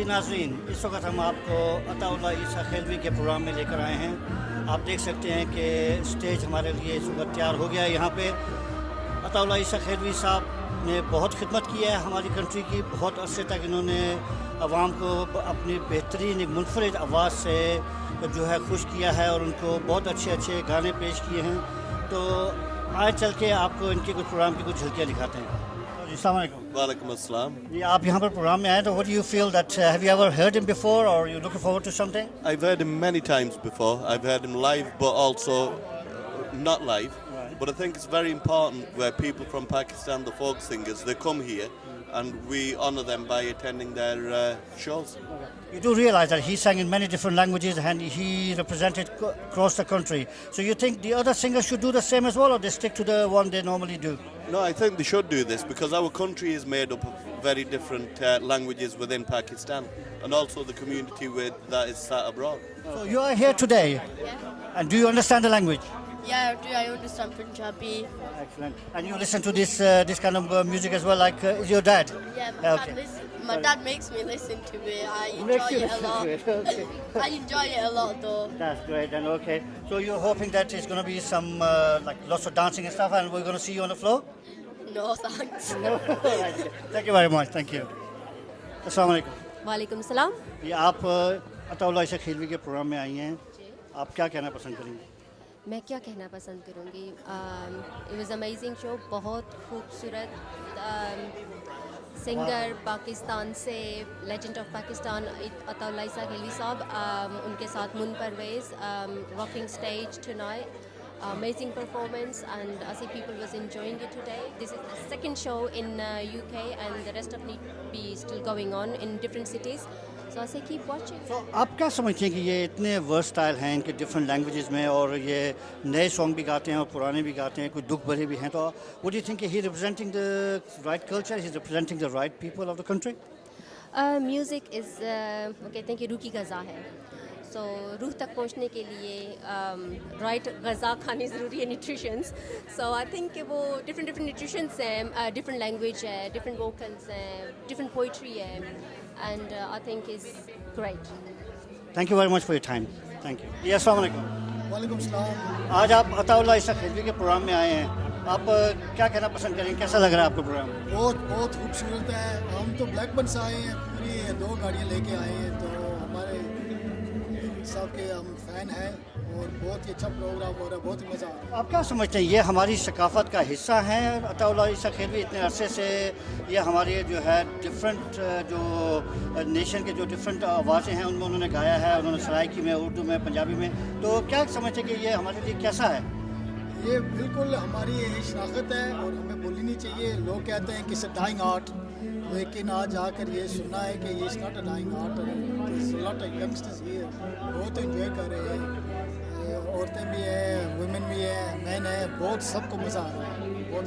जी नाज़रीन, इस वक्त हम आपको अताउल्लाह ईसा खेलवी के प्रोग्राम में लेकर आए हैं। आप देख सकते हैं कि स्टेज हमारे लिए इस वक्त तैयार हो गया है। यहाँ पे अताउल्लाह ईसा खेलवी साहब ने बहुत खिदमत की है हमारी कंट्री की। बहुत अरसे तक इन्होंने आवाम को अपनी बेहतरीन एक मुनफरिद आवाज़ से जो है खुश किया है और उनको बहुत अच्छे अच्छे गाने पेश किए हैं। तो आज चल के आपको इनके कुछ प्रोग्राम की कुछ झलकियाँ दिखाते हैं। अस्सलाम वालेकुम। वालेकुम अस्सलाम। जी, आप यहाँ पर प्रोग्राम में आए तो what do you feel that have you ever heard him before or you looking forward to something? I've heard him many times before. I've heard him live, but also not live. Right. But I think it's very important where people from Pakistan, the folk singers, they come here, and we honour them by attending their shows. You do realize that he sang in many different languages and he represented across the country. So you think the other singers should do the same as well, or they stick to the one they normally do? No, I think they should do this because our country is made up of very different languages within Pakistan, and also the community that is sat abroad. So you are here today, Yeah. and do you understand the language? Yeah, I understand Punjabi. Excellent. And you listen to this kind of music as well, like is your dad? Yeah, Okay. my dad makes me listen to it. I Makes enjoy you it a listen lot. to it. Okay. I enjoy it a lot though. That's great. And okay, so you're hoping that it's going to be some like lots of dancing and stuff, and we're going to see you on the floor. No thanks. No. Right. Thank you very much. Thank you. Assalamu alaikum. वालेकुम सलाम। ये आप अताउल्लाह ईसा खेलवी के programme में आई हैं। आप क्या कहना पसंद करेंगे? मैं क्या कहना पसंद करूँगी, इट वाज अमेजिंग शो। बहुत खूबसूरत सिंगर पाकिस्तान से, legend of Pakistan Attaullah Esakhelvi Sahab, उनके साथ मुन Parvez rocking stage tonight. Amazing performance, and I see people was enjoying it today. This is the second show in UK, and the rest of it be still going on in different cities. So I say keep watching. तो आप क्या समझते हैं कि ये इतने versatile हैं इनके डिफरेंट लैंग्वेजेस में, और ये नए सॉन्ग भी गाते हैं और पुराने भी गाते हैं, कुछ दुख भरे भी हैं, तो what do you think he representing the right culture, he is representing the right people of the country? Music is वो कहते हैं कि रूह की ग़ज़ा है। सो रूह तक पहुंचने के लिए राइट ग़ज़ा खानी ज़रूरी है, न्यूट्रिशंस। सो आई थिंक कि वो डिफरेंट न्यूट्रिशंस हैं, डिफरेंट लैंग्वेज है, डिफरेंट वोकल्स हैं, डिफरेंट पोइट्री है, and I think is great. Thank you very much for your time. Thank you. जी अस्सलाम वालेकुम। वालेकुम सलाम। आज आप अताउल्लाह ईसा खेलवी के प्रोग्राम में आए हैं। आप क्या कहना पसंद करेंगे, कैसा लग रहा है आपका प्रोग्राम? बहुत खूबसूरत है। हम तो ब्लैकबर्न से आए हैं, पूरी 2 गाड़ियाँ लेके आए हैं, तो हमारे साहब के हम फ़ैन हैं और बहुत ही अच्छा प्रोग्राम हो रहा है, बहुत ही मज़ा आ रहा है। आप क्या समझते हैं, ये हमारी सकाफ़त का हिस्सा हैं अताउल्लाह ईसा खेलवी इतने अरसे से? ये हमारे जो है डिफरेंट जो नेशन के जो डिफरेंट आवाज़ें हैं उनमें उन्होंने गाया है, उन्होंने सराइकी में, उर्दू में, पंजाबी में, तो क्या समझते हैं कि ये हमारे लिए कैसा है? ये बिल्कुल हमारी शनाख्त है और हमें बोलनी चाहिए। लोग कहते हैं कि इट्स अ डाइंग आर्ट, लेकिन आज आकर ये सुनना है कि ये it's not a dying art, lot of youngsters ये बहुत एंजॉय कर रहे हैं। औरतें भी हैं, वुमेन भी हैं, मैन है, बहुत सबको मज़ा आ रहा है। बहुत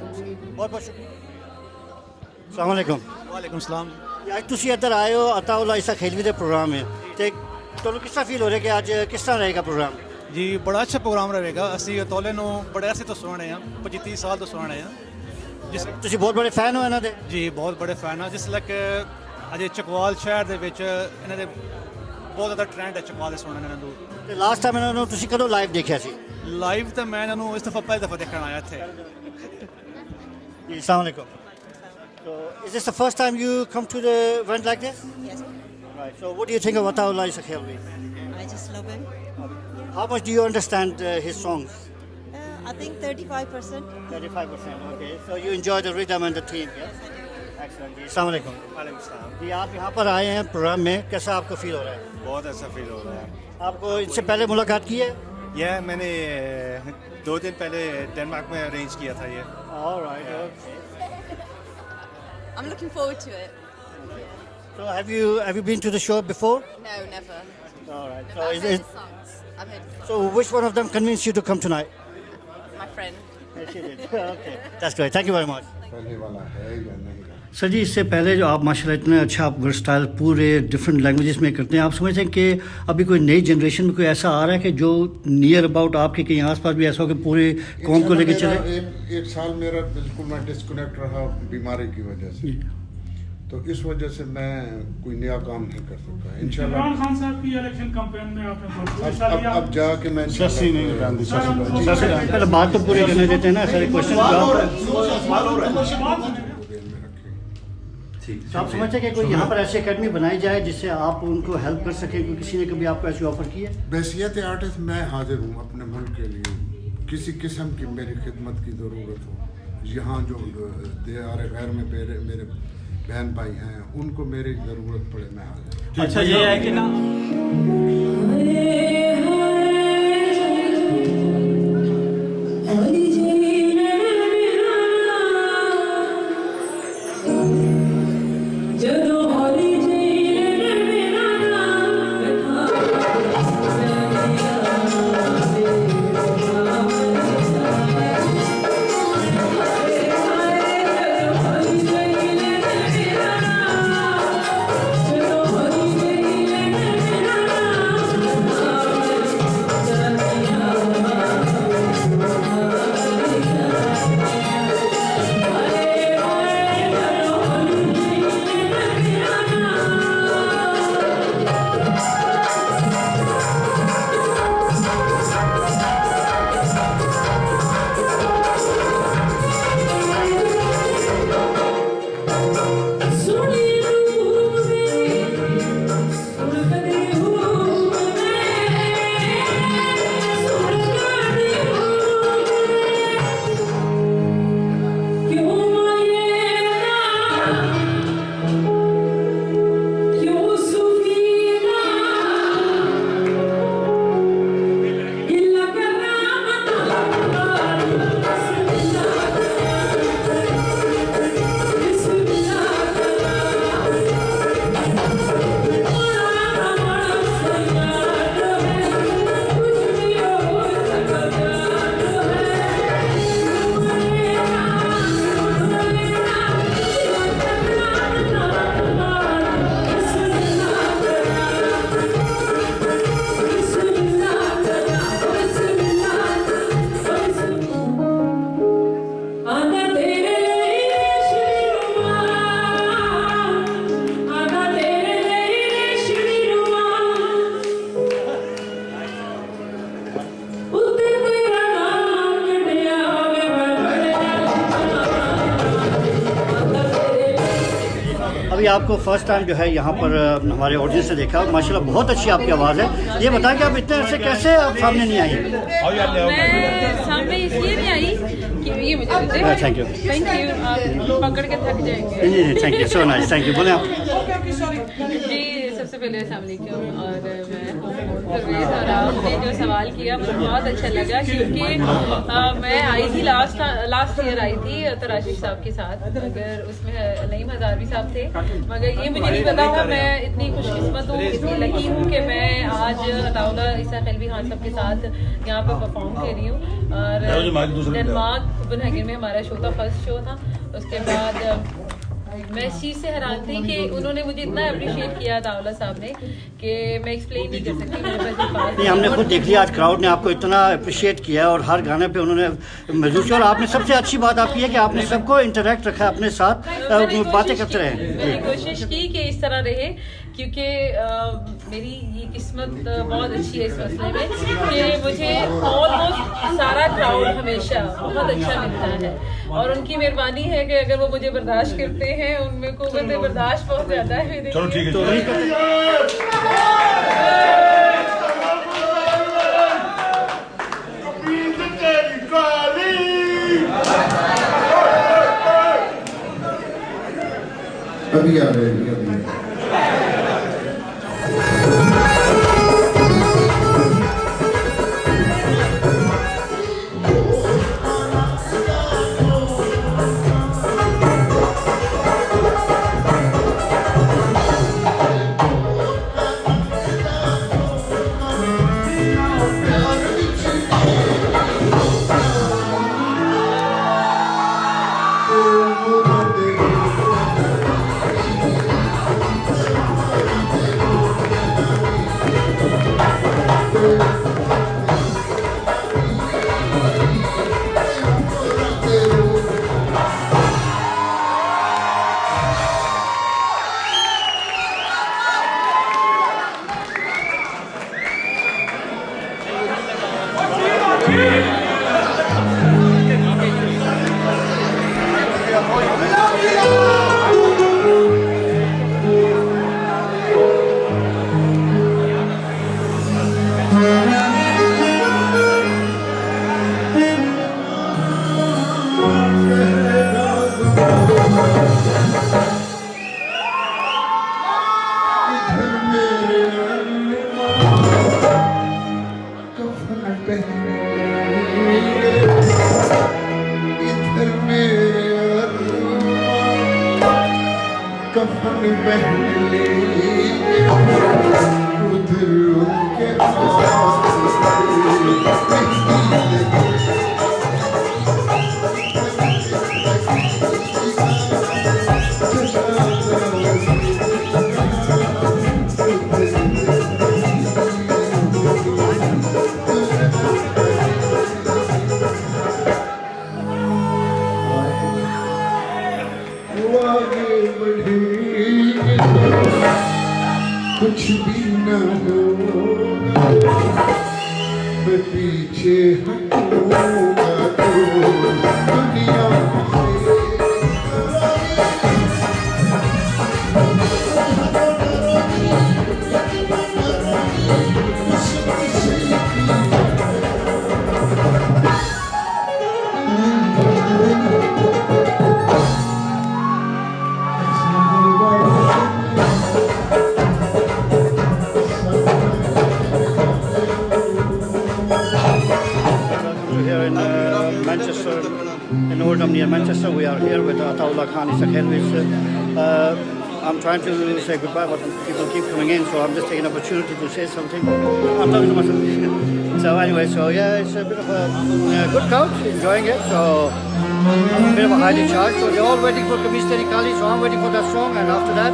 बहुत बहुत शुक्रिया। अस्सलाम वालेकुम। वालेकुम सलाम। ਅੱਜ ਤੁਸੀਂ ਇੱਧਰ ਆਏ ਹੋ ਅਤਾਉल्लाह ईसा खेलवी ਦੇ ਪ੍ਰੋਗਰਾਮ ਹੈ, ਤੇ ਤੁਹਾਨੂੰ ਕਿਸ ਤਰ੍ਹਾਂ ਫੀਲ ਹੋ ਰਿਹਾ ਕਿ ਅੱਜ ਕਿਸ ਤਰ੍ਹਾਂ ਰਹੇਗਾ ਪ੍ਰੋਗਰਾਮ? ਜੀ ਬੜਾ ਅੱਛਾ ਪ੍ਰੋਗਰਾਮ ਰਹੇਗਾ। ਅਸੀਂ ਅਤੌਲੇ ਨੂੰ ਬੜੇ ਅਰਸੇ ਤੋਂ ਸੁਣ ਰਹੇ ਹਾਂ, 25-30 ਸਾਲ ਤੋਂ ਸੁਣ ਰਹੇ ਹਾਂ। ਤੁਸੀਂ ਬਹੁਤ ਬੜੇ ਫੈਨ ਹੋ ਇਹਨਾਂ ਦੇ? ਜੀ ਬਹੁਤ ਬੜੇ ਫੈਨ ਹਾਂ। ਜਿਸ ਲੱਕ ਅਜੇ ਚਕਵਾਲ ਸ਼ਹਿਰ ਦੇ ਵਿੱਚ ਇਹਨਾਂ ਦੇ ਬਹੁਤ ਜ਼ਿਆਦਾ ਟ੍ਰੈਂਡ ਹੈ ਚਕਵਾਲ ਦੇ ਸੁਣਨ ਇਹਨਾਂ ਨੂੰ। ਤੇ ਲਾਸਟ ਟਾਈਮ ਇਹਨਾਂ ਨੂੰ ਤੁਸੀਂ ਕਦੋਂ ਲਾਈਵ ਦੇਖਿਆ ਸੀ? ਲਾਈਵ ਤਾਂ ਮੈਂ ਇਹਨਾਂ ਨੂੰ ਇਸ ਦਫਾ ਪਹਿਲੀ ਦਫਾ ਦੇਖਣ ਆਇਆ ਇੱਥੇ। ਜੀ अस्सलाम वालेकुम। So is this the first time you come to the event like this? Yes, Right. So what do you think of Attaullah Issa Khelwi? I just love him. How much do you understand his songs? I think 35%. 35%. Okay. So you enjoy the rhythm and the theme, yes? Excellent. जी अस्सलाम वालेकुम। वालेकुम सलाम। जी आप यहाँ पर आए हैं programme में, कैसा आपको फील हो रहा है? बहुत अच्छा फील हो रहा है। आपको इनसे पहले मुलाकात की है? यह मैंने 2 दिन पहले डेनमार्क में अरेंज किया था ये। All right. Okay. I'm looking forward to it. So have you been to the show before? No, never. All right. I've So heard is the it? songs. I've heard the songs. So which one of them convinced you to come tonight? My friend. Yes, she did. Okay. That's great. Thank you very much. पहले वाला है या नहीं? Sir जी, इससे पहले जो आप माशाल्लाह इतना अच्छा आप वर्सटाइल पूरे डिफरेंट लैंग्वेजेस में करते हैं, आप समझते हैं कि अभी कोई नई जनरेशन में कोई ऐसा आ रहा है कि जो नियर अबाउट आपके कहीं आसपास भी ऐसा हो कि पूरे कौम को लेके चले? एक साल मेरा बिल्कुल मैं डिस्कनेक्ट रहा बीमारी की वजह से। तो इस वजह से मैं कोई नया काम नहीं कर सका इंशाल्लाह। इमरान खान साहब की इलेक्शन कैंपेन में आपने अब जाके मैं पहले बात तो पूरी करने देते हैं ना, सारे क्वेश्चन तो आप समझते हैं कि कोई यहाँ पर ऐसी अकेडमी बनाई जाए जिससे आप उनको हेल्प कर सकें, क्योंकि किसी ने कभी आपको ऐसी ऑफर की है? बैसियत आर्टिस्ट मैं हाजिर हूँ अपने मुल्क के लिए, किसी किस्म की मेरी खिदमत की ज़रूरत हो। यहाँ जो दियार गैर में मेरे बहन भाई हैं उनको मेरी ज़रूरत पड़े मैं हाजिर। अच्छा ये है कि ना अभी आपको फर्स्ट टाइम जो है यहाँ पर हमारे ऑडियंस ने देखा, माशाल्लाह बहुत अच्छी आपकी आवाज़ है। ये बताएं कि आप इतने अर्से कैसे आप सामने नहीं आई? मैं सामने इसलिए नहीं आई कि ये मुझे थैंक यू पकड़ के थक जाएंगे। नहीं thank you so nice, thank you. बोले आप। जी सबसे पहले अस्सलाम वालेकुम, और मैं और आपने जो सवाल किया मुझे बहुत अच्छा लगा, क्योंकि मैं आई थी लास्ट ईयर आई थी तराशिश साहब के साथ, मगर उसमें नईम हजारवी साहब थे, मगर ये मुझे नहीं पता था। मैं इतनी खुशकिस्मत हूँ, इतनी लकी हूँ कि मैं आज अताउल्लाह ईसा खिलवी खान साहब के साथ यहाँ पर परफॉर्म कर रही हूँ। और डेनमार्क कोपेनहेगन में हमारा शो था, फर्स्ट शो था। उसके बाद मैं इस चीज़ से हैरान थी कि उन्होंने मुझे इतना अप्रिशिएट किया अताउल्लाह साहब ने कि मैं एक्सप्लेन नहीं कर सकती। मेरे पास नहीं, हमने खुद देख लिया आज क्राउड ने आपको इतना अप्रिशिएट किया और हर गाने पे उन्होंने मौजूद किया। और आपने सबसे अच्छी बात आपकी है कि आपने सबको इंटरेक्ट रखा अपने साथ, बातें करते रहे। मैंने कोशिश की कि इस तरह रहे, क्योंकि मेरी ये किस्मत बहुत अच्छी है इस मसले में कि मुझे ऑलमोस्ट सारा क्राउड हमेशा बहुत अच्छा मिलता है, और उनकी मेहरबानी है कि अगर वो मुझे बर्दाश्त करते हैं, उनमें कुव्वत बर्दाश्त बहुत ज़्यादा है मेरे। चलो ठीक है। अभी आ रहे हैं अभी। मैं पीछे हटूंगा तो दुनिया here in Manchester, in Oldham near Manchester. We are here with Ataullah Khan Isa Khelwi. I'm trying to say goodbye, but people keep coming in, so I'm just taking an opportunity to say something. I'm talking to myself. So anyway, so yeah, it's a bit of a good crowd, enjoying it. So a bit of a highly charged. So they're all waiting for Kameez Teri Kali, so I'm waiting for that song, and after that,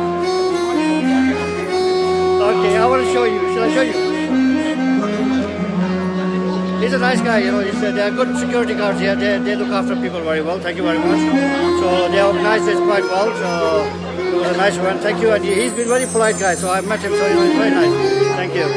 okay, I want to show you. Shall I show you? He's a nice guy, you know. They are good security guards here. They look after people very well. Thank you very much. So they organized this quite well. So it was a nice one. Thank you. And he's been a very polite guy. So I met him. So he's very nice. Thank you.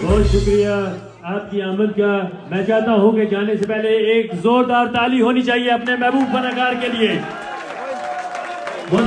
बहुत शुक्रिया आपकी आमद का। मैं चाहता हूं कि जाने से पहले एक जोरदार ताली होनी चाहिए अपने महबूब फनकार के लिए। बहुत